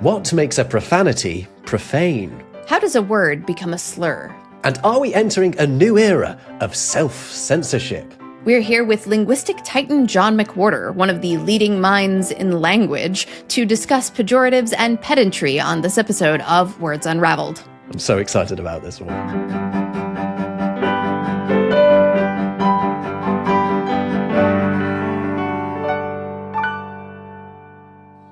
What makes a profanity profane? How does a word become a slur? And are we entering a new era of self-censorship? We're here with linguistic titan John McWhorter, one of the leading minds in language, to discuss pejoratives and pedantry on this episode of Words Unravelled. I'm so excited about this one.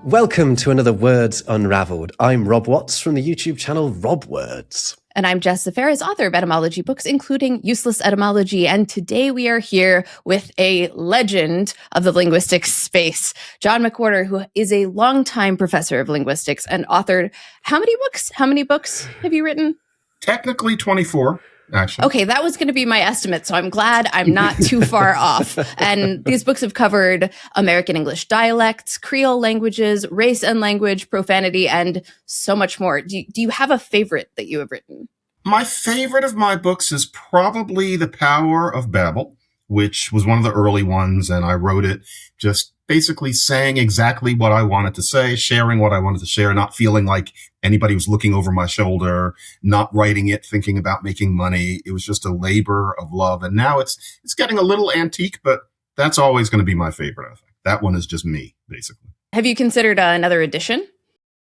Welcome to another Words Unravelled. I'm Rob Watts from the YouTube channel Rob Words. And I'm Jess, author of etymology books, including Useless Etymology. And today we are here with a legend of the linguistics space, John McWhorter, who is a longtime professor of linguistics and authored how many books? How many books have you written? Technically 24. Actually. Okay, that was going to be my estimate, so I'm glad I'm not too far off. And these books have covered American English dialects, Creole languages, race and language, profanity, and so much more. Do you have a favorite that you have written? My favorite of my books is probably The Power of Babel, which was one of the early ones, and I wrote it just basically saying exactly what I wanted to say, sharing what I wanted to share, not feeling like anybody was looking over my shoulder, not writing it, thinking about making money. It was just a labor of love. And now it's getting a little antique, but that's always going to be my favorite, I think. That one is just me, basically. Have you considered another edition?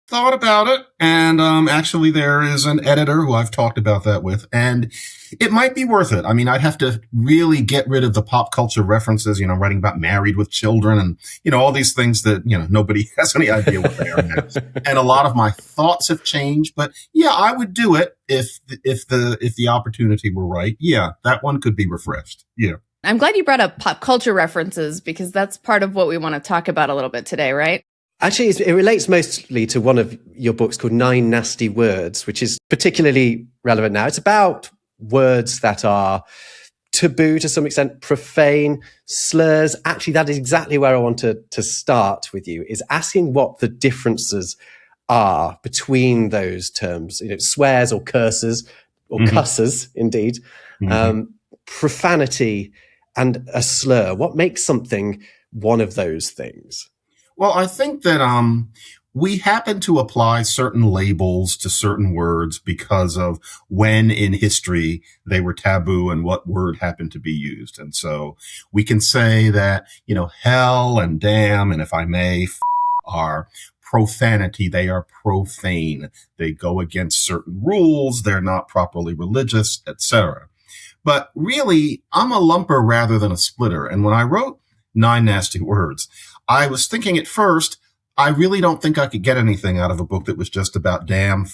Thought about it, and actually there is an editor who I've talked about that with, and it might be worth it. I mean, I'd have to really get rid of the pop culture references, writing about Married with Children and, all these things that, nobody has any idea what they are now. And a lot of my thoughts have changed, but yeah, I would do it if the opportunity were right. Yeah, that one could be refreshed. Yeah. I'm glad you brought up pop culture references because that's part of what we want to talk about a little bit today, right? Actually, it relates mostly to one of your books called 9 Nasty Words, which is particularly relevant now. It's about words that are taboo to some extent, profane, slurs. Actually, that is exactly where I want to start with you, is asking what the differences are between those terms, swears or curses, or cusses, indeed, profanity and a slur. What makes something one of those things? Well, I think that we happen to apply certain labels to certain words because of when in history they were taboo and what word happened to be used. And so we can say that, hell and damn, and if I may, are profanity. They are profane. They go against certain rules. They're not properly religious, etc. But really, I'm a lumper rather than a splitter. And when I wrote 9 Nasty Words, I was thinking at first, I really don't think I could get anything out of a book that was just about damn.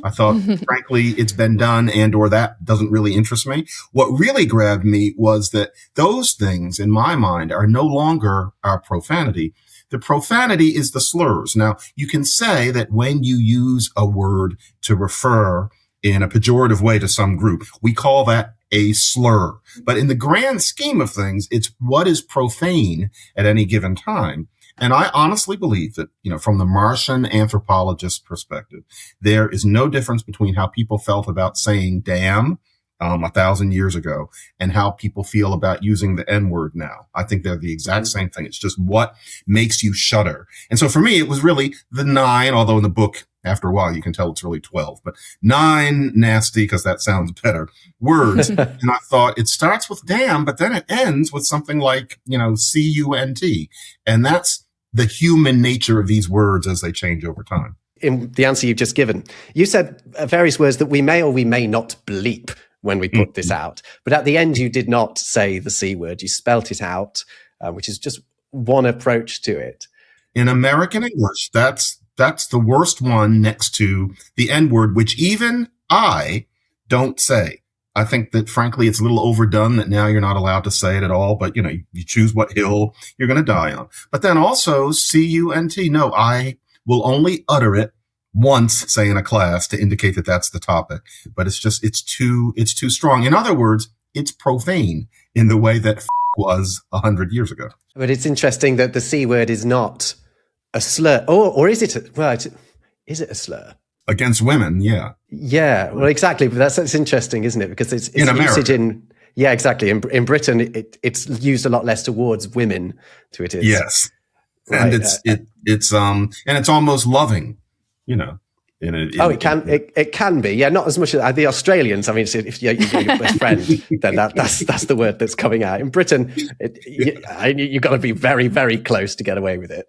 I thought, frankly, it's been done or that doesn't really interest me. What really grabbed me was that those things, in my mind, are no longer our profanity. The profanity is the slurs. Now, you can say that when you use a word to refer in a pejorative way to some group, we call that a slur. But in the grand scheme of things, it's what is profane at any given time. And I honestly believe that, from the Martian anthropologist's perspective, there is no difference between how people felt about saying damn 1,000 years ago and how people feel about using the N-word now. I think they're the exact same thing. It's just what makes you shudder. And so for me, it was really the 9, although in the book, after a while, you can tell it's really 12, but 9 nasty, because that sounds better, words. And I thought it starts with damn, but then it ends with something like, C-U-N-T. And that's the human nature of these words as they change over time. In the answer you've just given, you said various words that we may or we may not bleep when we put this out. But at the end, you did not say the C word. You spelt it out, which is just one approach to it. In American English, that's the worst one next to the N-word, which even I don't say. I think that, frankly, it's a little overdone that now you're not allowed to say it at all. But, you choose what hill you're going to die on. But then also C-U-N-T. No, I will only utter it once, say in a class, to indicate that that's the topic. But it's too strong. In other words, it's profane in the way that was 100 years ago. But it's interesting that the C word is not a slur, or is it? Is it a slur against women? Yeah. Yeah. Well, exactly. But that's interesting, isn't it? Because it's in usage yeah, exactly. In Britain, it's used a lot less towards women. To it is. Yes. Right. And it's almost loving. you know. It can be, yeah, not as much as the Australians. I mean, if you're your best friend, then that's the word that's coming out. In Britain, you've got to be very, very close to get away with it.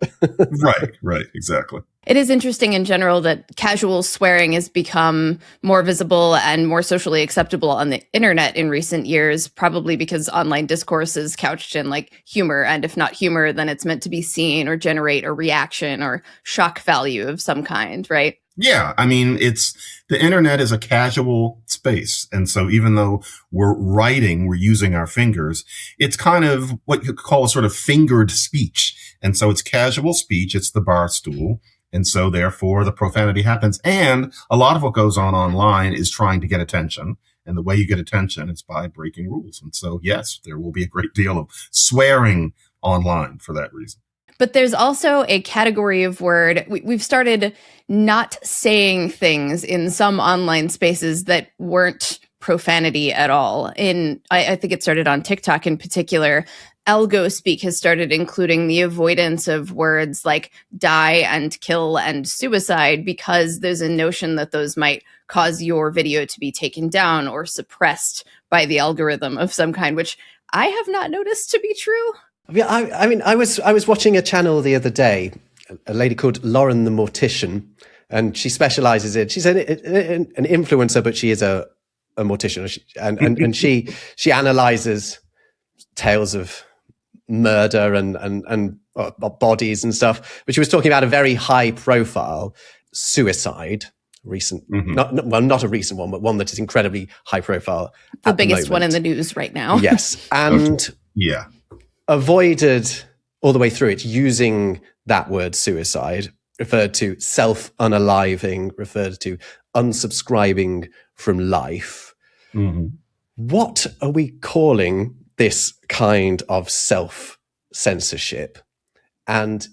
Right, exactly. It is interesting in general that casual swearing has become more visible and more socially acceptable on the internet in recent years, probably because online discourse is couched in like humor. And if not humor, then it's meant to be seen or generate a reaction or shock value of some kind, right? Yeah, I mean, the internet is a casual space. And so even though we're writing, we're using our fingers, it's kind of what you call a sort of fingered speech. And so it's casual speech. It's the bar stool. And so therefore the profanity happens. And a lot of what goes on online is trying to get attention. And the way you get attention is by breaking rules. And so, yes, there will be a great deal of swearing online for that reason. But there's also a category of word. We've started not saying things in some online spaces that weren't profanity at all. I think it started on TikTok in particular. Algo speak has started including the avoidance of words like die and kill and suicide because there's a notion that those might cause your video to be taken down or suppressed by the algorithm of some kind, which I have not noticed to be true. Yeah, I mean, I was watching a channel the other day, a lady called Lauren the Mortician, and she specializes in, she's an influencer, but she is a mortician, and she analyzes tales of murder and bodies and stuff. But she was talking about a very high profile suicide. Not a recent one, but one that is incredibly high profile. The biggest one in the news right now. Yes, and yeah. Avoided all the way through it using that word suicide, referred to self-unaliving, referred to unsubscribing from life. Mm-hmm. What are we calling this kind of self-censorship? And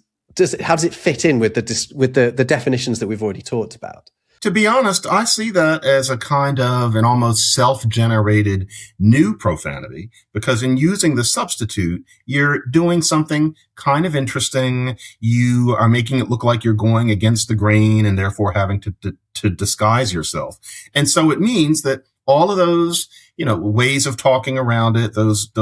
how does it fit in with the definitions that we've already talked about? To be honest, I see that as a kind of an almost self-generated new profanity, because in using the substitute, you're doing something kind of interesting. You are making it look like you're going against the grain and therefore having to disguise yourself. And so it means that all of those, ways of talking around it, those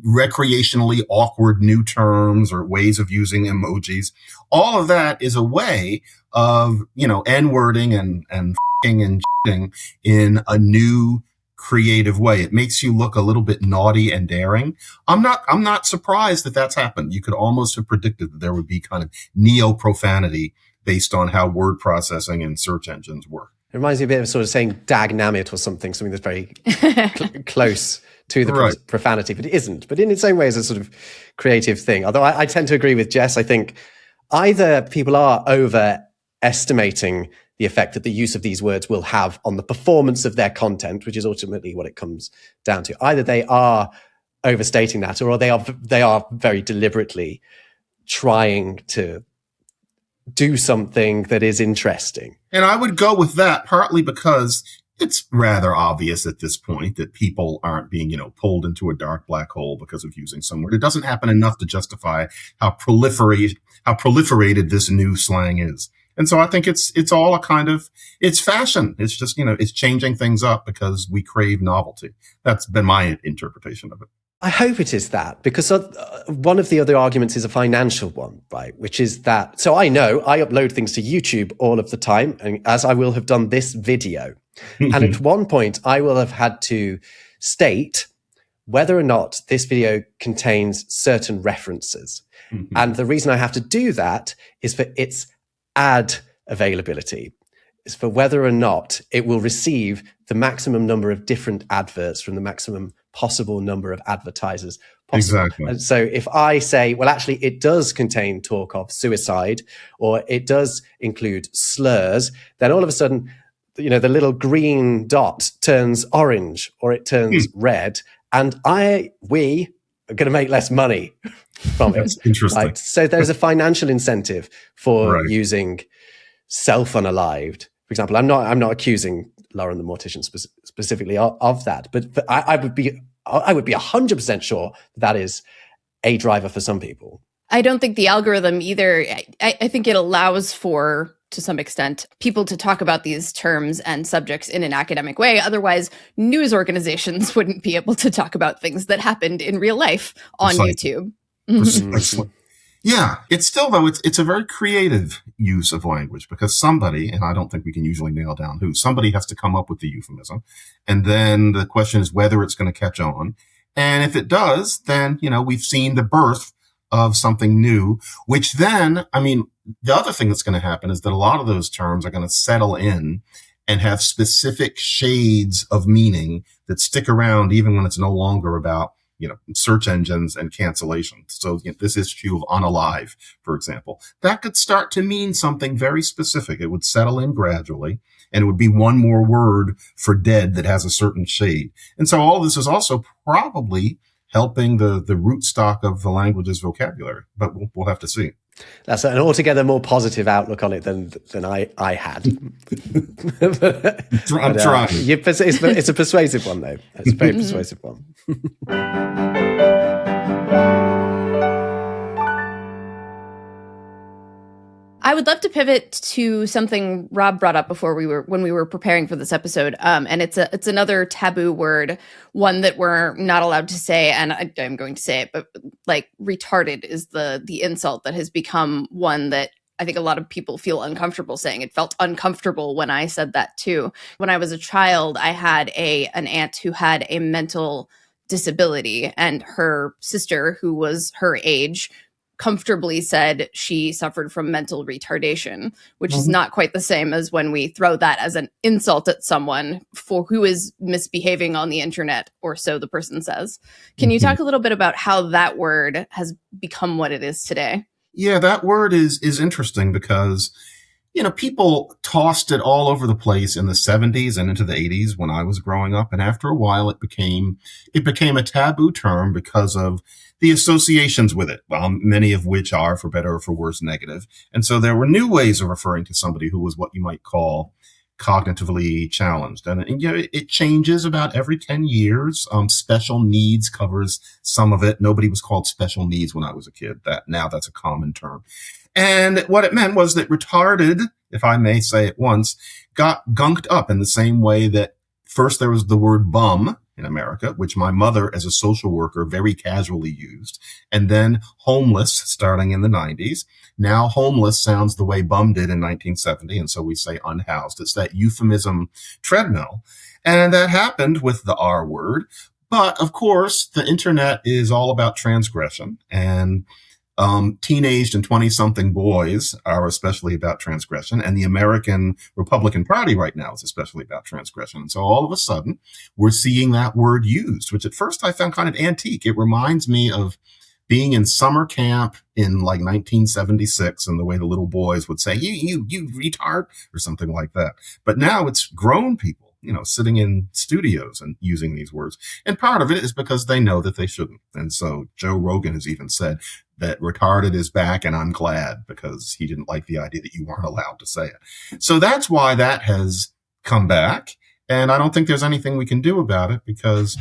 recreationally awkward new terms or ways of using emojis, all of that is a way of, N-wording and f***ing and shitting in a new creative way. It makes you look a little bit naughty and daring. I'm not surprised that that's happened. You could almost have predicted that there would be kind of neo-profanity based on how word processing and search engines work. It reminds me a bit of sort of saying dagnammit or something that's very close to the profanity, but it isn't. But in its own way, it's a sort of creative thing. Although I tend to agree with Jess. I think either people are overestimating the effect that the use of these words will have on the performance of their content, which is ultimately what it comes down to. Either they are overstating that, or they are very deliberately trying to do something that is interesting. And I would go with that partly because it's rather obvious at this point that people aren't being, pulled into a dark black hole because of using some word. It doesn't happen enough to justify how proliferated this new slang is. And so I think it's all a kind of, it's fashion. It's just, it's changing things up because we crave novelty. That's been my interpretation of it. I hope it is that, because one of the other arguments is a financial one, right? Which is that, so I know I upload things to YouTube all of the time, and as I will have done this video. And at one point, I will have had to state whether or not this video contains certain references. Mm-hmm. And the reason I have to do that is for its ad availability. Is for whether or not it will receive the maximum number of different adverts from the maximum possible number of advertisers possible. Exactly. And so if I say, well, actually, it does contain talk of suicide, or it does include slurs, then all of a sudden, the little green dot turns orange or it turns red, and we are going to make less money from it. That's interesting. Right? So there's a financial incentive for using self-unalived. For example, I'm not accusing Lauren the Mortician specifically of that, but I would be 100% sure that is a driver for some people. I don't think the algorithm either. I think it allows for to some extent, people to talk about these terms and subjects in an academic way. Otherwise, news organizations wouldn't be able to talk about things that happened in real life on YouTube. Precisely. Yeah, it's still, though, it's a very creative use of language, because somebody, and I don't think we can usually nail down who, somebody has to come up with the euphemism. And then the question is whether it's going to catch on. And if it does, then, we've seen the birth of something new, which then, the other thing that's going to happen is that a lot of those terms are going to settle in and have specific shades of meaning that stick around even when it's no longer about search engines and cancellation. So this issue of unalive, for example, that could start to mean something very specific. It would settle in gradually, and it would be one more word for dead that has a certain shade. And so all of this is also probably helping the rootstock of the language's vocabulary, but we'll have to see. That's an altogether more positive outlook on it than I had. I'm trying. It's a persuasive one, though. It's a very persuasive one. I would love to pivot to something Rob brought up before when we were preparing for this episode, and it's another taboo word, one that we're not allowed to say, and I'm going to say it, but like retarded is the insult that has become one that I think a lot of people feel uncomfortable saying. It felt uncomfortable when I said that too. When I was a child, I had an aunt who had a mental disability, and her sister, who was her age, comfortably said she suffered from mental retardation, which is not quite the same as when we throw that as an insult at someone for who is misbehaving on the internet, or so the person says. Can you talk a little bit about how that word has become what it is today? Yeah, that word is interesting because, people tossed it all over the place in the 70s and into the 80s when I was growing up. And after a while, it became a taboo term because of the associations with it, many of which are, for better or for worse, negative. And so there were new ways of referring to somebody who was what you might call cognitively challenged. And it changes about every 10 years. Special needs covers some of it. Nobody was called special needs when I was a kid. That's a common term. And what it meant was that retarded, if I may say it once, got gunked up in the same way that first there was the word bum in America, which my mother as a social worker very casually used, and then homeless starting in the 90s. Now homeless sounds the way bum did in 1970, and so we say unhoused. It's that euphemism treadmill. And that happened with the R word. But of course, the internet is all about transgression, and teenaged and 20-something boys are especially about transgression, and the American Republican Party right now is especially about transgression. And so all of a sudden, we're seeing that word used, which at first I found kind of antique. It reminds me of being in summer camp in like 1976, and the way the little boys would say, you retard, or something like that. But now it's grown people, sitting in studios and using these words. And part of it is because they know that they shouldn't. And so Joe Rogan has even said that retarded is back, and I'm glad, because he didn't like the idea that you weren't allowed to say it. So that's why that has come back. And I don't think there's anything we can do about it, because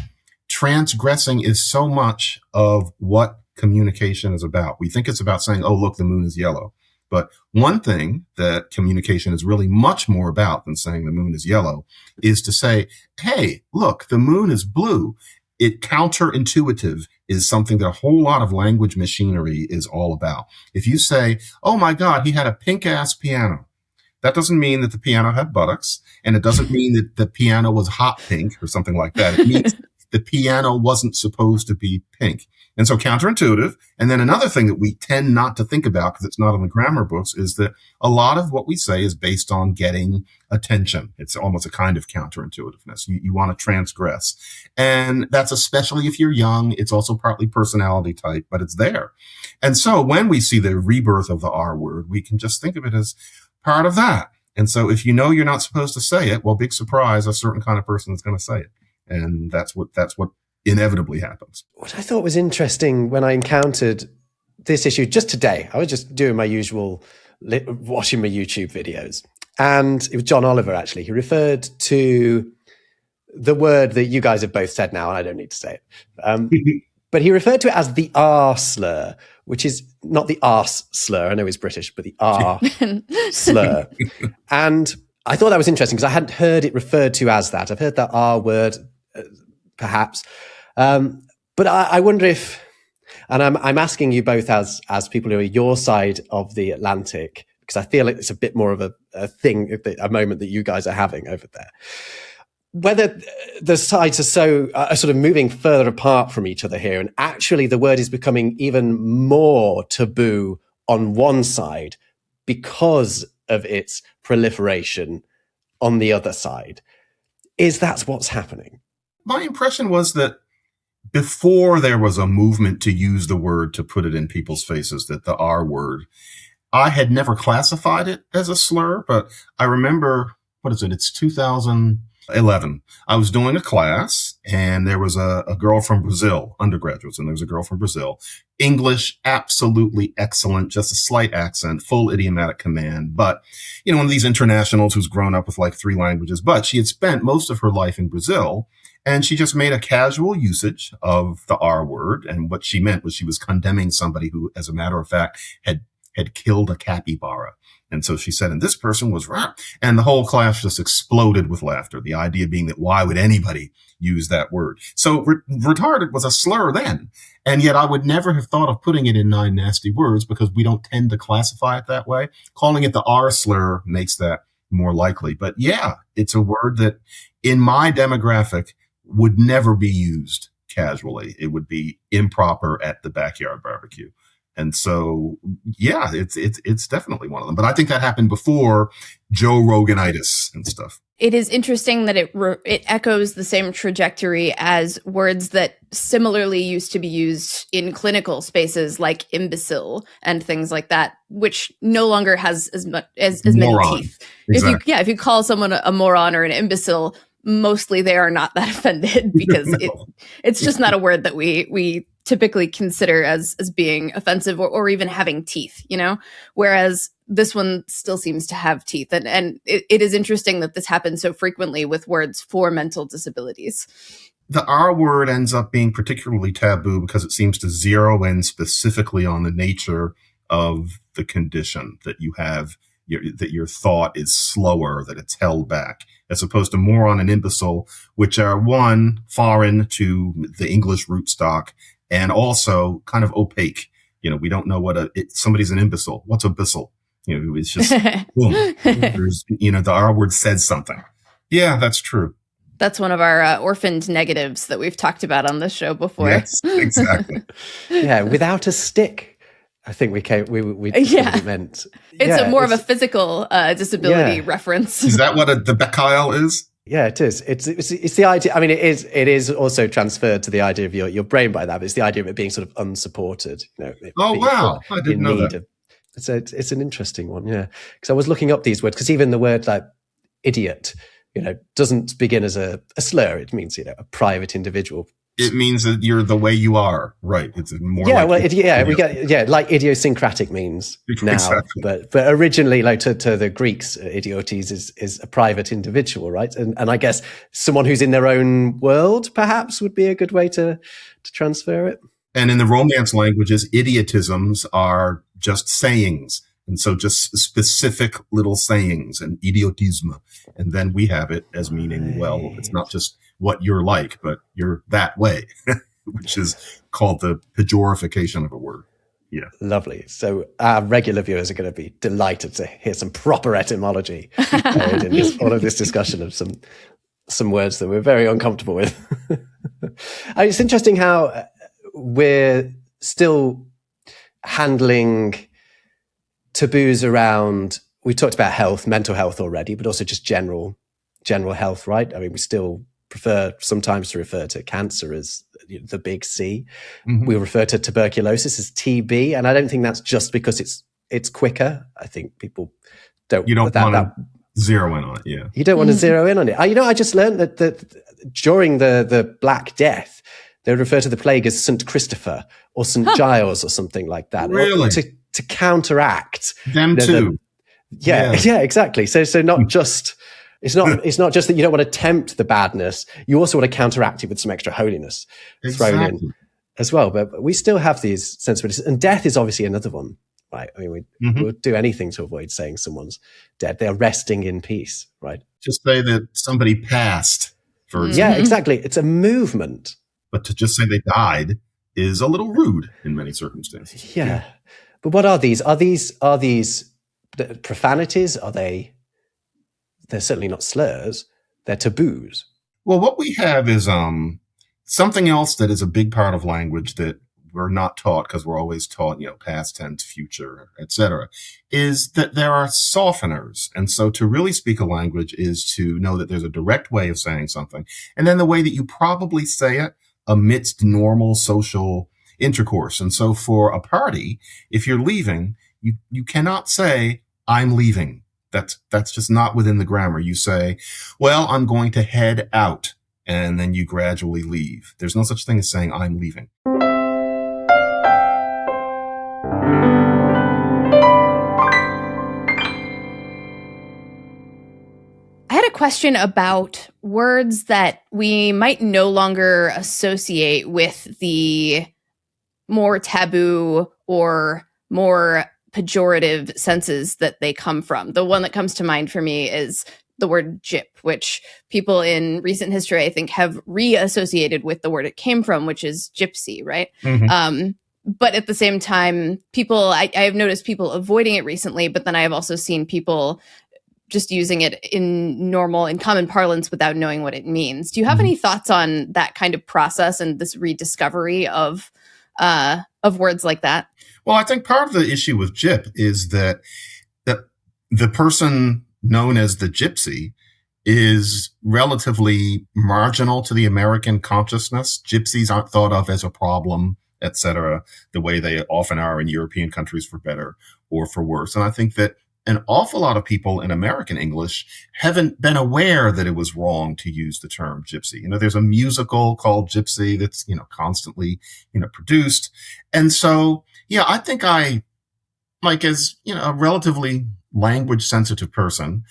transgressing is so much of what communication is about. We think it's about saying, oh, look, the moon is yellow. But one thing that communication is really much more about than saying the moon is yellow is to say, hey, look, the moon is blue. It counterintuitive is something that a whole lot of language machinery is all about. If you say, oh my God, he had a pink ass piano, that doesn't mean that the piano had buttocks, and it doesn't mean that the piano was hot pink or something like that. It means the piano wasn't supposed to be pink. And so counterintuitive. And then another thing that we tend not to think about, because it's not in the grammar books, is that a lot of what we say is based on getting attention. It's almost a kind of counterintuitiveness. You want to transgress. And that's especially if you're young. It's also partly personality type, but it's there. And so when we see the rebirth of the R word, we can just think of it as part of that. And so if you know you're not supposed to say it, well, big surprise, a certain kind of person is going to say it. And that's what inevitably happens. What I thought was interesting when I encountered this issue just today, I was just doing my usual watching my YouTube videos, and it was John Oliver, actually. He referred to the word that you guys have both said now, and I don't need to say it. But he referred to it as the r-slur, which is not the r-slur, I know he's British, but the r-slur. And I thought that was interesting because I hadn't heard it referred to as that. I've heard that R word, perhaps. But I wonder if, and I'm asking you both as people who are your side of the Atlantic, because I feel like it's a bit more of a thing, a moment that you guys are having over there. Whether the sides are sort of moving further apart from each other here, and actually the word is becoming even more taboo on one side because of its proliferation on the other side. Is that what's happening? My impression was that before there was a movement to use the word to put it in people's faces, that the R word, I had never classified it as a slur, but I remember, it's 2011. I was doing a class and there was a girl from Brazil, undergraduates, and there was a girl from Brazil. English, absolutely excellent, just a slight accent, full idiomatic command. But, one of these internationals who's grown up with like 3 languages, but she had spent most of her life in Brazil. And she just made a casual usage of the R word. And what she meant was she was condemning somebody who, as a matter of fact, had killed a capybara. And so she said, and this person was rah. And the whole class just exploded with laughter. The idea being that why would anybody use that word? So retarded was a slur then. And yet I would never have thought of putting it in 9 nasty words because we don't tend to classify it that way. Calling it the r-slur makes that more likely. But yeah, it's a word that in my demographic would never be used casually. It would be improper at the backyard barbecue. And so, yeah, it's definitely one of them. But I think that happened before Joe Roganitis and stuff. It is interesting that it echoes the same trajectory as words that similarly used to be used in clinical spaces like imbecile and things like that, which no longer has as many teeth. Exactly. If you call someone a moron or an imbecile, mostly they are not that offended because it's just not a word that we typically consider as being offensive or even having teeth, whereas this one still seems to have teeth. And it is interesting that this happens so frequently with words for mental disabilities. The R word ends up being particularly taboo because it seems to zero in specifically on the nature of the condition that you have, that your thought is slower, that it's held back, as opposed to moron and imbecile, which are one, foreign to the English rootstock, and also kind of opaque. We don't know what somebody's an imbecile. What's imbecile? It's just, boom. There's, the R word said something. Yeah, that's true. That's one of our orphaned negatives that we've talked about on this show before. Yes, exactly. Yeah, without a stick. I think we meant. It's more of a physical disability reference. Is that what the Beckile is? Yeah, it is. It's the idea. I mean, it is also transferred to the idea of your brain by that. But it's the idea of it being sort of unsupported. Oh wow, I didn't know that. It's an interesting one, yeah. Because I was looking up these words because even the word like idiot, doesn't begin as a slur. It means a private individual. It means that you're the way you are, right? It's more like idiosyncratic means now, exactly. but originally, like to the Greeks, idiotes is a private individual, right? And I guess someone who's in their own world, perhaps, would be a good way to transfer it. And in the Romance languages, idiotisms are just sayings, and so just specific little sayings, and idiotisme, and then we have it as meaning, well, it's not just what you're like, but you're that way, which is called the pejorification of a word. Yeah. Lovely. So our regular viewers are going to be delighted to hear some proper etymology in all of this discussion of some words that we're very uncomfortable with. It's interesting how we're still handling taboos around, we talked about health, mental health already, but also just general health, right? I mean, we still prefer sometimes to refer to cancer as the big C. Mm-hmm. We refer to tuberculosis as TB, and I don't think that's just because it's quicker. I think people don't. You don't want to zero in on it, yeah. You don't want to zero in on it. I just learned that during the Black Death, they would refer to the plague as St. Christopher or St. Giles or something like that. Really? To counteract them too. Yeah, exactly. So not just. It's not just that you don't want to tempt the badness. You also want to counteract it with some extra holiness thrown in as well. But we still have these sensibilities. And death is obviously another one, right? I mean, we'll do anything to avoid saying someone's dead. They're resting in peace, right? Just say that somebody passed, for example. Yeah, exactly. It's a movement. But to just say they died is a little rude in many circumstances. Yeah. But what are these? Are these profanities? They're certainly not slurs. They're taboos. Well, what we have is something else that is a big part of language that we're not taught, because we're always taught, past tense, future, etc., is that there are softeners. And so to really speak a language is to know that there's a direct way of saying something, and then the way that you probably say it amidst normal social intercourse. And so for a party, if you're leaving, you cannot say, I'm leaving. That's just not within the grammar. You say, well, I'm going to head out, and then you gradually leave. There's no such thing as saying, I'm leaving. I had a question about words that we might no longer associate with the more taboo or more pejorative senses that they come from. The one that comes to mind for me is the word gyp, which people in recent history, I think, have reassociated with the word it came from, which is gypsy, right? But at the same time, I have noticed people avoiding it recently, but then I have also seen people just using it in common parlance without knowing what it means. Do you have any thoughts on that kind of process and this rediscovery of words like that? Well, I think part of the issue with gyp is that the person known as the gypsy is relatively marginal to the American consciousness. Gypsies aren't thought of as a problem, etc., the way they often are in European countries, for better or for worse. And I think that an awful lot of people in American English haven't been aware that it was wrong to use the term gypsy. There's a musical called Gypsy that's, constantly, produced. And so, I think as, a relatively language sensitive person,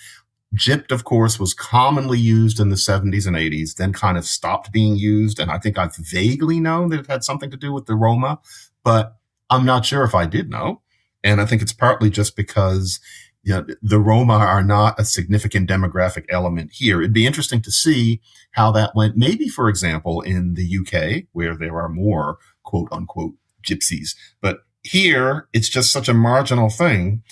gypped, of course, was commonly used in the 70s and 80s, then kind of stopped being used. And I think I've vaguely known that it had something to do with the Roma, but I'm not sure if I did know. And I think it's partly just because the Roma are not a significant demographic element here. It'd be interesting to see how that went, maybe, for example, in the UK, where there are more quote unquote gypsies. But here, it's just such a marginal thing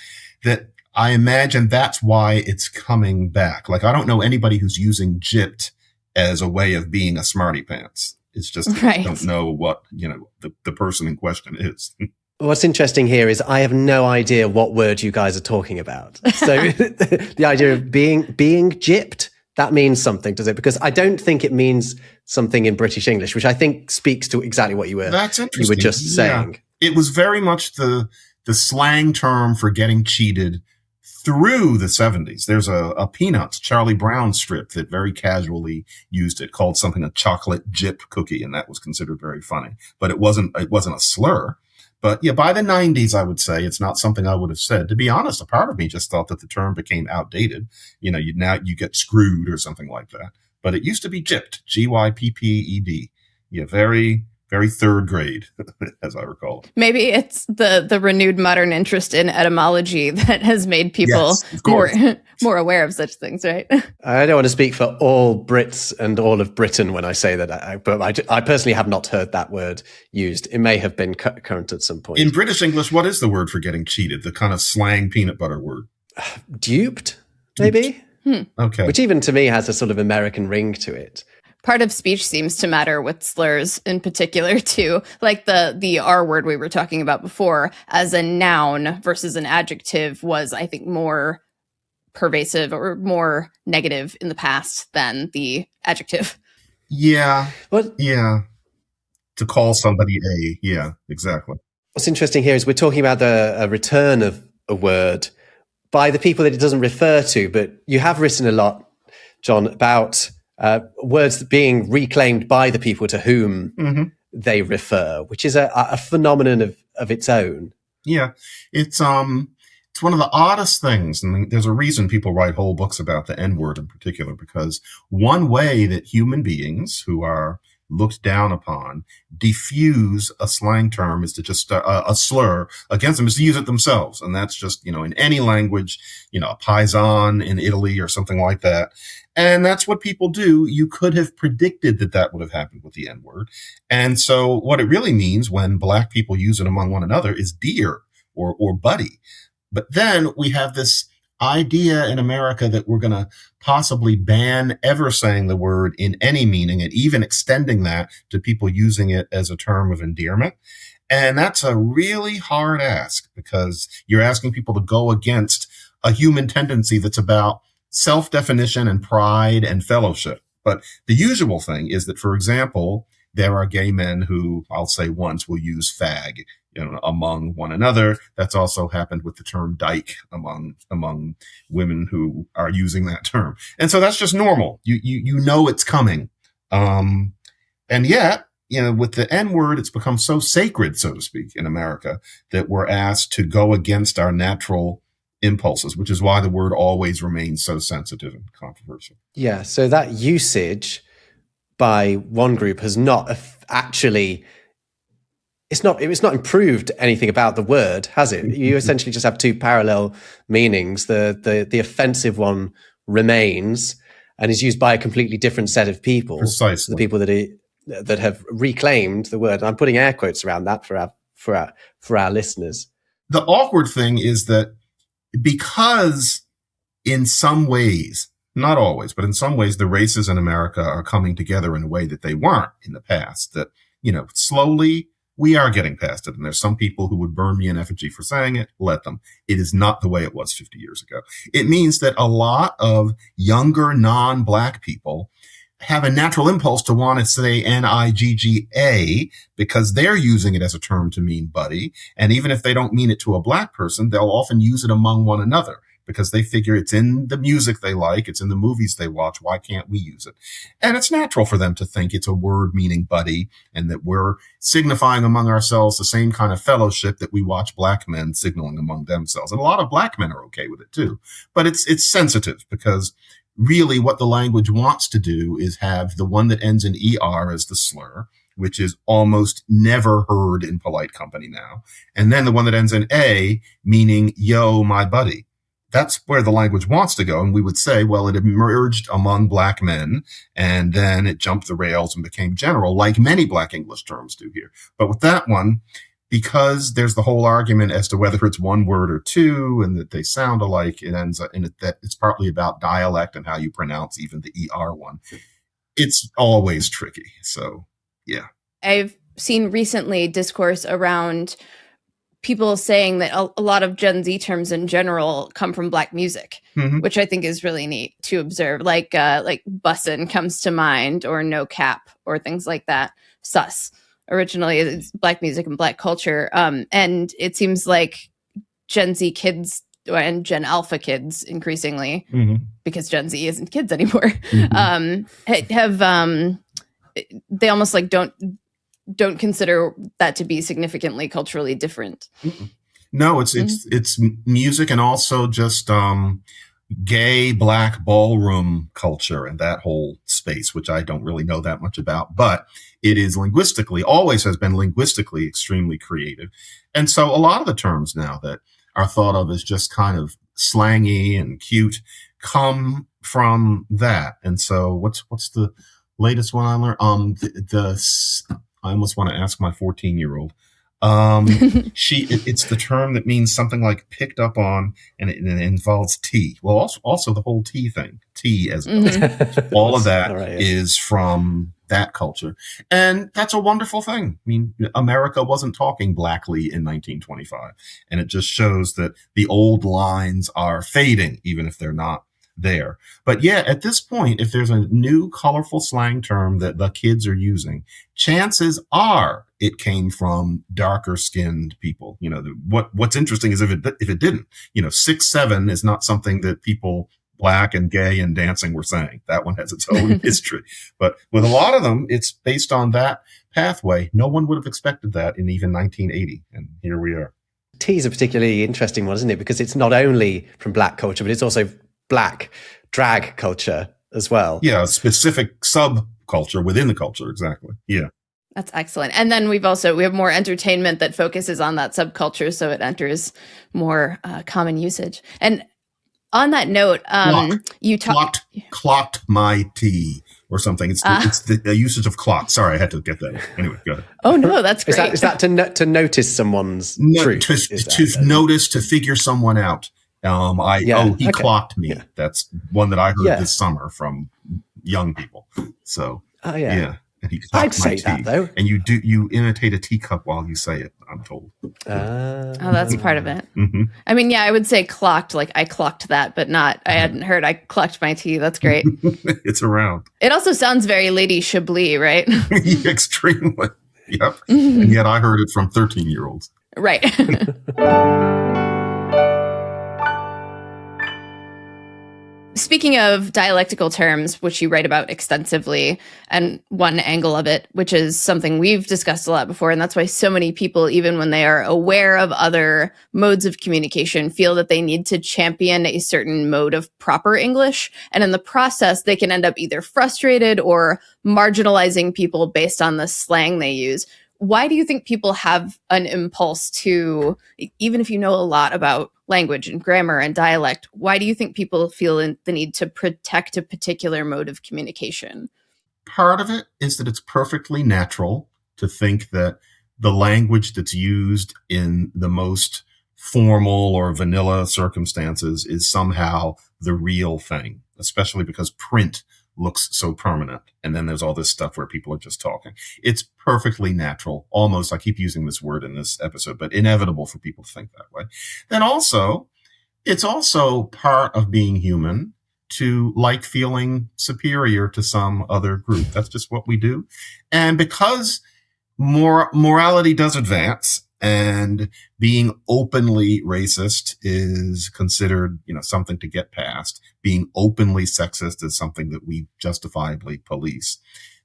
that I imagine that's why it's coming back. Like, I don't know anybody who's using gypped as a way of being a smarty pants. It's just, I don't know what, the person in question is. What's interesting here is I have no idea what word you guys are talking about. So the idea of being gypped, that means something, does it? Because I don't think it means something in British English, which I think speaks to exactly what you were just saying. It was very much the slang term for getting cheated through the 70s. There's a Peanuts, Charlie Brown strip that very casually used it, called something a chocolate gyp cookie, and that was considered very funny. But it wasn't a slur. But by the 90s, I would say it's not something I would have said. To be honest, a part of me just thought that the term became outdated. You get screwed or something like that. But it used to be gypped, Gypped. Very, very third grade, as I recall. Maybe it's the renewed modern interest in etymology that has made people more aware of such things, right? I don't want to speak for all Brits and all of Britain when I say that, but I personally have not heard that word used. It may have been current at some point. In British English, what is the word for getting cheated? The kind of slang peanut butter word? Duped, maybe? Okay. Which even to me has a sort of American ring to it. Part of speech seems to matter with slurs in particular, too. Like the R word we were talking about before as a noun versus an adjective was, I think, more pervasive or more negative in the past than the adjective. Yeah. Yeah. To call somebody yeah, exactly. What's interesting here is we're talking about a return of a word by the people that it doesn't refer to, but you have written a lot, John, about words being reclaimed by the people to whom they refer, which is a phenomenon of its own. Yeah, it's one of the oddest things, and there's a reason people write whole books about the N-word in particular, because one way that human beings who are looked down upon, diffuse a slang term is to just a slur against them is to use it themselves. And that's just, in any language, a paisan in Italy or something like that. And that's what people do. You could have predicted that would have happened with the N-word. And so what it really means when Black people use it among one another is dear or buddy. But then we have this idea in America that we're going to possibly ban ever saying the word in any meaning and even extending that to people using it as a term of endearment. And that's a really hard ask because you're asking people to go against a human tendency that's about self-definition and pride and fellowship. But the usual thing is that, for example, there are gay men who, I'll say once, will use fag, among one another. That's also happened with the term dyke among women who are using that term. And so that's just normal. You know it's coming. And yet, with the N-word, it's become so sacred, so to speak, in America that we're asked to go against our natural impulses, which is why the word always remains so sensitive and controversial. Yeah. So that usage by one group has not actually, it's not improved anything about the word, has it? You essentially just have two parallel meanings. The offensive one remains and is used by a completely different set of people. Precisely. The people that have reclaimed the word. I'm putting air quotes around that for our listeners. The awkward thing is that because in some ways, not always, but in some ways, the races in America are coming together in a way that they weren't in the past, that, slowly we are getting past it. And there's some people who would burn me in effigy for saying it. Let them. It is not the way it was 50 years ago. It means that a lot of younger non-Black people have a natural impulse to want to say Nigga because they're using it as a term to mean buddy. And even if they don't mean it to a Black person, they'll often use it among one another because they figure it's in the music they like, it's in the movies they watch. Why can't we use it? And it's natural for them to think it's a word meaning buddy and that we're signifying among ourselves the same kind of fellowship that we watch Black men signaling among themselves. And a lot of Black men are okay with it too. But it's sensitive because really what the language wants to do is have the one that ends in ER as the slur, which is almost never heard in polite company now. And then the one that ends in A, meaning, yo, my buddy. That's where the language wants to go. And we would say, well, it emerged among Black men and then it jumped the rails and became general, like many Black English terms do here. But with that one, because there's the whole argument as to whether it's one word or two and that they sound alike, it ends up in it that it's partly about dialect and how you pronounce even the ER one. It's always tricky. So, yeah. I've seen recently discourse around people saying that a lot of Gen Z terms in general come from Black music, which I think is really neat to observe. Like bussin' comes to mind, or no cap, or things like that. Sus. Originally, it's Black music and Black culture. And it seems like Gen Z kids and Gen Alpha kids increasingly, because Gen Z isn't kids anymore, they almost like don't consider that to be significantly culturally different. No, it's music and also just gay Black ballroom culture and that whole space, which I don't really know that much about, but it is always has been linguistically extremely creative. And so a lot of the terms now that are thought of as just kind of slangy and cute come from that. And so what's the latest one I learned? I almost want to ask my 14-year-old. It's the term that means something like picked up on, and it involves tea. Well, also the whole tea thing, tea as well. All of that is from that culture. And that's a wonderful thing. I mean, America wasn't talking Blackly in 1925. And it just shows that the old lines are fading, even if they're not there. But yeah, at this point, if there's a new colorful slang term that the kids are using, chances are it came from darker skinned people. What's interesting is if it didn't, 6'7" is not something that people Black and gay and dancing were saying. That one has its own history. But with a lot of them, it's based on that pathway. No one would have expected that in even 1980. And here we are. Tea is a particularly interesting one, isn't it? Because it's not only from Black culture, but it's also Black drag culture as well. Yeah, a specific subculture within the culture. Exactly. Yeah. That's excellent. And then we have more entertainment that focuses on that subculture, so it enters more common usage. And on that note, you clocked my tea or something. It's the usage of clock. Sorry, I had to get that. Anyway, go ahead. Oh no, that's great. Is that to notice someone's truth? To notice, to figure someone out. He clocked me. Yeah. That's one that I heard this summer from young people. So yeah. And he I'd say that though. And you imitate a teacup while you say it, I'm told. That's part of it. Mm-hmm. I mean, I would say clocked, like I clocked that, but not, I hadn't heard I clocked my tea. That's great. It's around. It also sounds very Lady Chablis, right? Extremely. Yep. Mm-hmm. And yet I heard it from 13-year-olds. Right. Speaking of dialectical terms, which you write about extensively, and one angle of it, which is something we've discussed a lot before, and that's why so many people, even when they are aware of other modes of communication, feel that they need to champion a certain mode of proper English. And in the process, they can end up either frustrated or marginalizing people based on the slang they use. Why do you think people have an impulse to, even if you know a lot about language and grammar and dialect, why do you think people feel the need to protect a particular mode of communication? Part of it is that it's perfectly natural to think that the language that's used in the most formal or vanilla circumstances is somehow the real thing, especially because print looks so permanent. And then there's all this stuff where people are just talking. It's perfectly natural, almost, I keep using this word in this episode, but inevitable for people to think that way. Then also, it's also part of being human to like feeling superior to some other group. That's just what we do. And because morality does advance, and being openly racist is considered, something to get past. Being openly sexist is something that we justifiably police.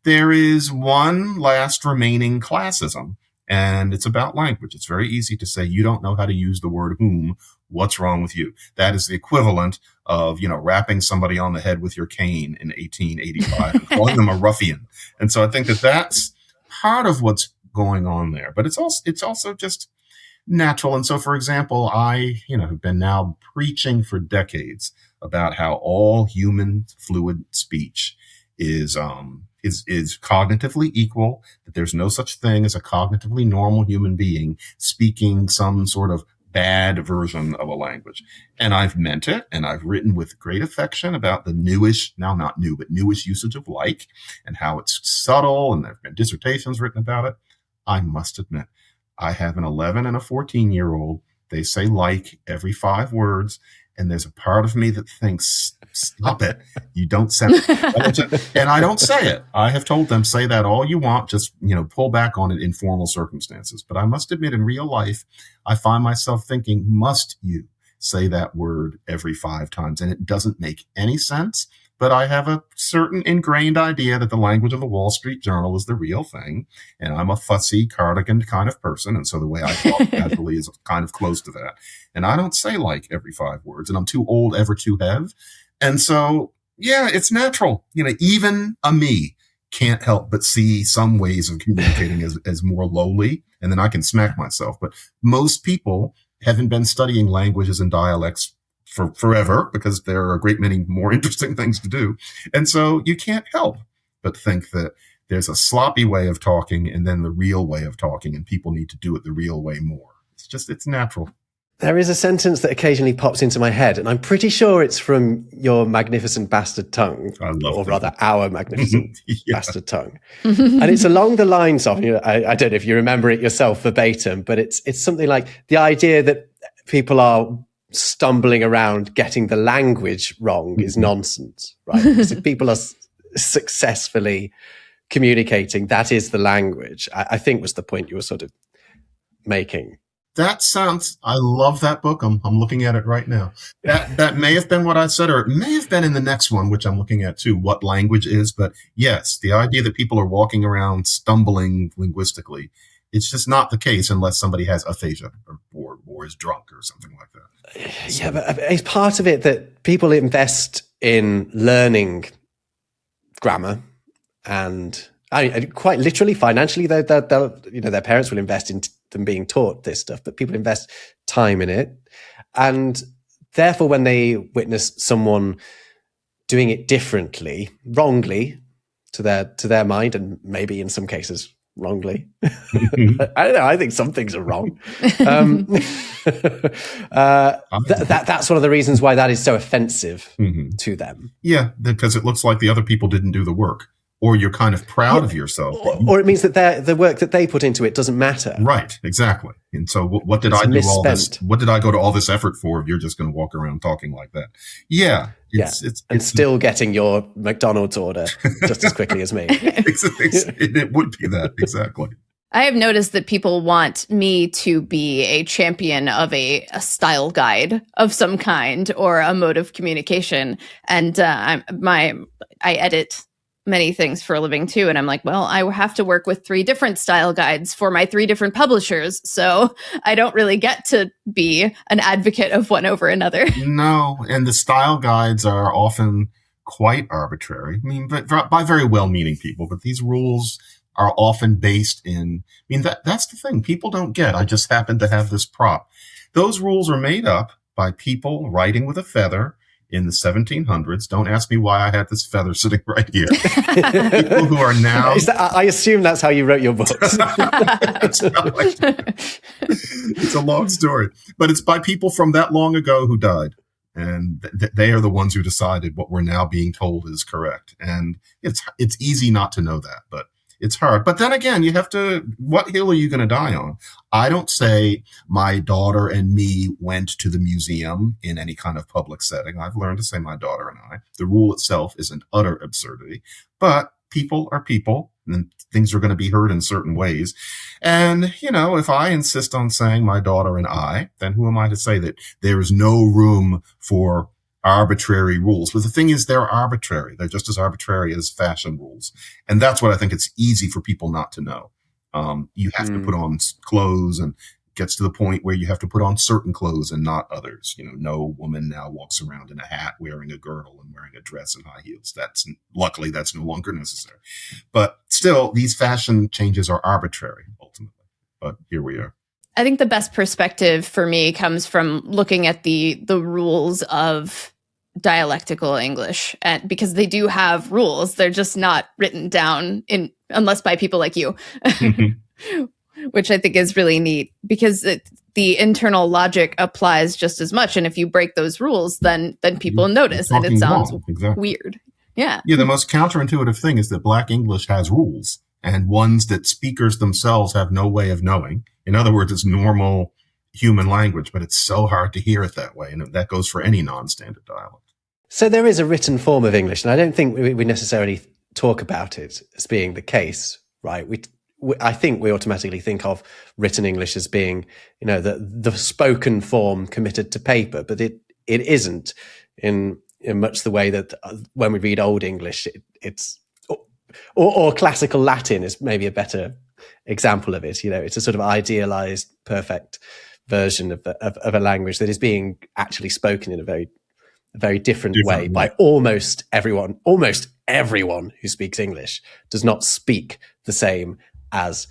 There is one last remaining classism, and it's about language. It's very easy to say, you don't know how to use the word whom. What's wrong with you? That is the equivalent of, rapping somebody on the head with your cane in 1885 and calling them a ruffian. And so I think that that's part of what's going on there, but it's also just natural. And so, for example, I, have been now preaching for decades about how all human fluid speech is cognitively equal, that there's no such thing as a cognitively normal human being speaking some sort of bad version of a language. And I've meant it, and I've written with great affection about the newish, now not new, but newish usage of like, and how it's subtle, and there have been dissertations written about it. I must admit, I have an 11 and a 14-year-old. They say like every 5 words. And there's a part of me that thinks, stop it. You don't sound, and I don't say it. I have told them, say that all you want. Just, pull back on it in formal circumstances. But I must admit, in real life, I find myself thinking, must you say that word every 5 times? And it doesn't make any sense. But I have a certain ingrained idea that the language of the Wall Street Journal is the real thing. And I'm a fussy cardigan kind of person. And so the way I talk casually is kind of close to that. And I don't say like every 5 words, and I'm too old ever to have. And so, yeah, it's natural. Even a me can't help but see some ways of communicating as more lowly. And then I can smack myself. But most people haven't been studying languages and dialects for forever, because there are a great many more interesting things to do. And so you can't help but think that there's a sloppy way of talking and then the real way of talking, and people need to do it the real way more. It's natural. There is a sentence that occasionally pops into my head, and I'm pretty sure it's from Your Magnificent Bastard Tongue, or rather Our Magnificent Bastard Tongue. And it's along the lines of, I don't know if you remember it yourself verbatim, but it's something like the idea that people are stumbling around getting the language wrong is nonsense, right? Because if people are successfully communicating, that is the language, I think was the point you were sort of making. I love that book. I'm looking at it right now. That may have been what I said, or it may have been in the next one, which I'm looking at too, what language is. But yes, the idea that people are walking around stumbling linguistically, it's just not the case unless somebody has aphasia or is drunk or something like that. Yeah, but it's part of it that people invest in learning grammar and quite literally financially, they'll their parents will invest in them being taught this stuff, but people invest time in it. And therefore, when they witness someone doing it differently, wrongly to their mind, and maybe in some cases wrongly, I don't know, I think some things are wrong. That's one of the reasons why that is so offensive to them. Yeah, because it looks like the other people didn't do the work, or you're kind of proud of yourself. Or it means that the work that they put into it doesn't matter. Right, exactly. And so what did I do all this? What did I go to all this effort for if you're just going to walk around talking like that? Yeah. It's still getting your McDonald's order just as quickly as me. It would be that, exactly. I have noticed that people want me to be a champion of a style guide of some kind or a mode of communication. And I edit many things for a living too. And I'm like, well, I have to work with 3 different style guides for my 3 different publishers. So I don't really get to be an advocate of one over another. No. And the style guides are often quite arbitrary. I mean, but by very well-meaning people, but these rules are often based in, that's the thing people don't get. I just happen to have this prop. Those rules are made up by people writing with a feather in the 1700s. Don't ask me why I had this feather sitting right here. People who are now... I assume that's how you wrote your books. It's a long story. But it's by people from that long ago who died. And they are the ones who decided what we're now being told is correct. And it's easy not to know that, but it's hard. But then again, you have to, what hill are you going to die on? I don't say my daughter and me went to the museum in any kind of public setting. I've learned to say my daughter and I. The rule itself is an utter absurdity, but people are people and things are going to be heard in certain ways. And, if I insist on saying my daughter and I, then who am I to say that there is no room for arbitrary rules? But the thing is, they're arbitrary. They're just as arbitrary as fashion rules. And that's what I think it's easy for people not to know. You have to put on clothes, and it gets to the point where you have to put on certain clothes and not others. No woman now walks around in a hat wearing a girdle and wearing a dress and high heels. Luckily that's no longer necessary. But still, these fashion changes are arbitrary ultimately. But here we are. I think the best perspective for me comes from looking at the rules of dialectical English, and because they do have rules, they're just not written down unless by people like you, which I think is really neat because the internal logic applies just as much. And if you break those rules, then people notice, and it sounds weird. Yeah. Yeah. The most counterintuitive thing is that Black English has rules, and ones that speakers themselves have no way of knowing. In other words, it's normal human language, but it's so hard to hear it that way. And that goes for any non-standard dialect. So there is a written form of English, and I don't think we necessarily talk about it as being the case, right? I think we automatically think of written English as being, the spoken form committed to paper, but it isn't in much the way that when we read Old English, it's or classical Latin is maybe a better example of it. It's a sort of idealized, perfect version of a language that is being actually spoken in a very different way by almost everyone. Almost everyone who speaks English does not speak the same as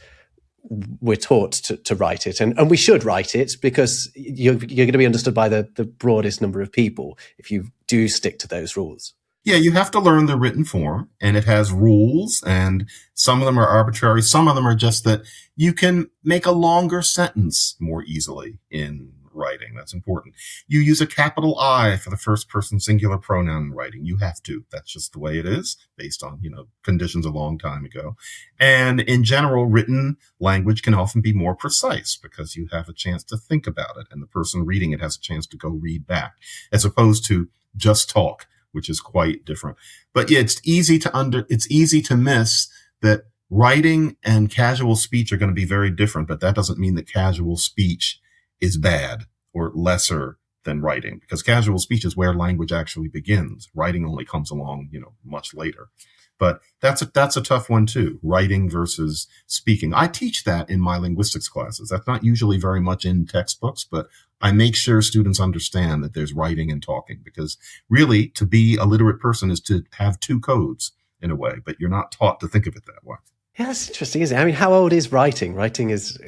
we're taught to write it. And we should write it because you're going to be understood by the broadest number of people if you do stick to those rules. Yeah, you have to learn the written form, and it has rules, and some of them are arbitrary. Some of them are just that you can make a longer sentence more easily in writing. That's important. You use a capital I for the first person singular pronoun in writing. You have to. That's just the way it is based on, conditions a long time ago. And in general, written language can often be more precise because you have a chance to think about it, and the person reading it has a chance to go read back, as opposed to just talk, which is quite different. But yeah, it's easy to miss that writing and casual speech are going to be very different, but that doesn't mean that casual speech is bad or lesser than writing, because casual speech is where language actually begins. Writing only comes along, much later. But that's a tough one too, writing versus speaking. I teach that in my linguistics classes. That's not usually very much in textbooks, but I make sure students understand that there's writing and talking, because really to be a literate person is to have two codes. in a way, but you're not taught to think of it that way. Yeah, that's interesting, isn't it? I mean, how old is writing? Writing is...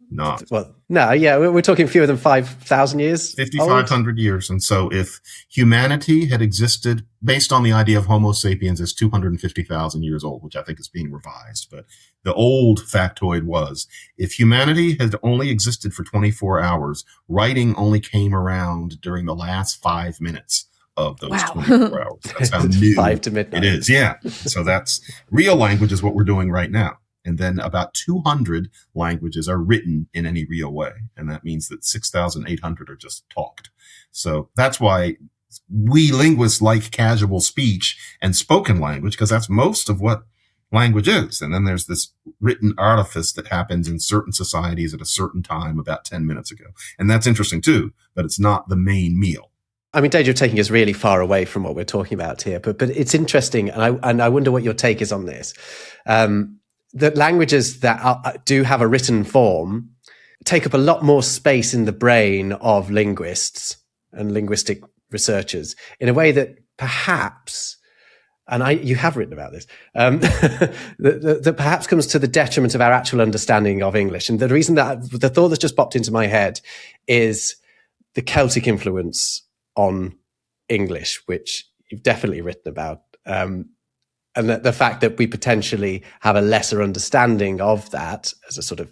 Not. Well, no, yeah, we're talking fewer than 5,000 years. 5,500 years. And so if humanity had existed based on the idea of Homo sapiens as 250,000 years old, which I think is being revised, but the old factoid was, if humanity had only existed for 24 hours, writing only came around during the last 5 minutes of those 24 hours. That's how new 5 to midnight. It is. Yeah. So that's real language is what we're doing right now. And then about 200 languages are written in any real way. And that means that 6,800 are just talked. So that's why we linguists like casual speech and spoken language, because that's most of what language is. And then there's this written artifice that happens in certain societies at a certain time about 10 minutes ago. And that's interesting too, but it's not the main meal. I mean, Dave, you're taking us really far away from what we're talking about here, but it's interesting. And I wonder what your take is on this. That languages that do have a written form take up a lot more space in the brain of linguists and linguistic researchers in a way that perhaps, and you have written about this, that perhaps comes to the detriment of our actual understanding of English. And the reason that the thought that's just popped into my head is the Celtic influence on English, which you've definitely written about. And the fact that we potentially have a lesser understanding of that as a sort of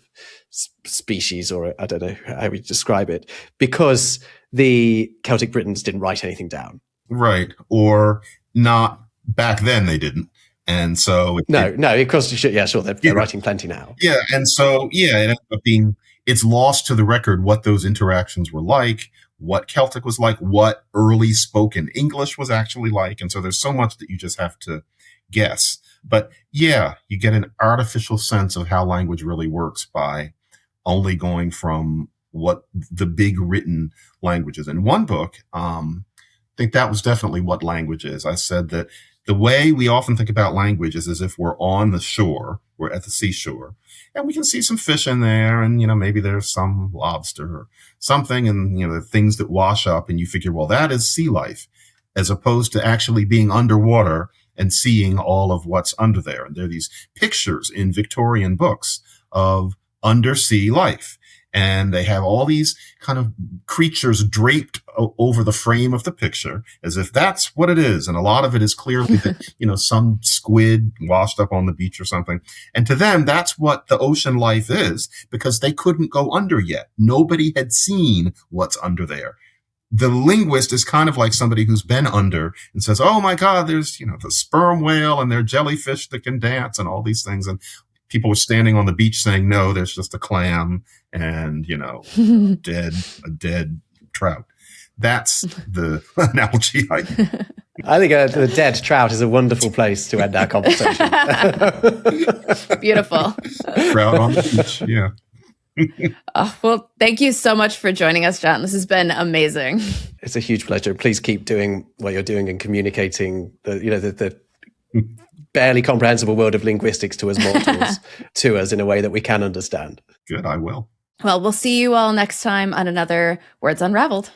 species, or I don't know how we describe it, because the Celtic Britons didn't write anything down. Right. Or not back then they didn't. And so... No, of course, sure, they're writing plenty now. Yeah, and so, it ended up being, it's lost to the record what those interactions were like, what Celtic was like, what early spoken English was actually like. And so there's so much that you just have to guess. But yeah, you get an artificial sense of how language really works by only going from what the big written languages. In one book, I think that was definitely what language is. I said that the way we often think about language is as if we're on the shore, we're at the seashore, and we can see some fish in there, and, maybe there's some lobster or something, and, the things that wash up, and you figure, well, that is sea life, as opposed to actually being underwater and seeing all of what's under there. And there are these pictures in Victorian books of undersea life. And they have all these kind of creatures draped over the frame of the picture as if that's what it is. And a lot of it is clearly, some squid washed up on the beach or something. And to them, that's what the ocean life is, because they couldn't go under yet. Nobody had seen what's under there. The linguist is kind of like somebody who's been under and says, oh my God, there's, the sperm whale and there are jellyfish that can dance and all these things. And people were standing on the beach saying, no, there's just a clam and, a dead trout. That's the analogy I use. I think the dead trout is a wonderful place to end our conversation. Beautiful. Trout on the beach, yeah. Well, thank you so much for joining us, John. This has been amazing. It's a huge pleasure. Please keep doing what you're doing and communicating the barely comprehensible world of linguistics to us mortals, to us in a way that we can understand. Good, I will. Well, we'll see you all next time on another Words Unravelled.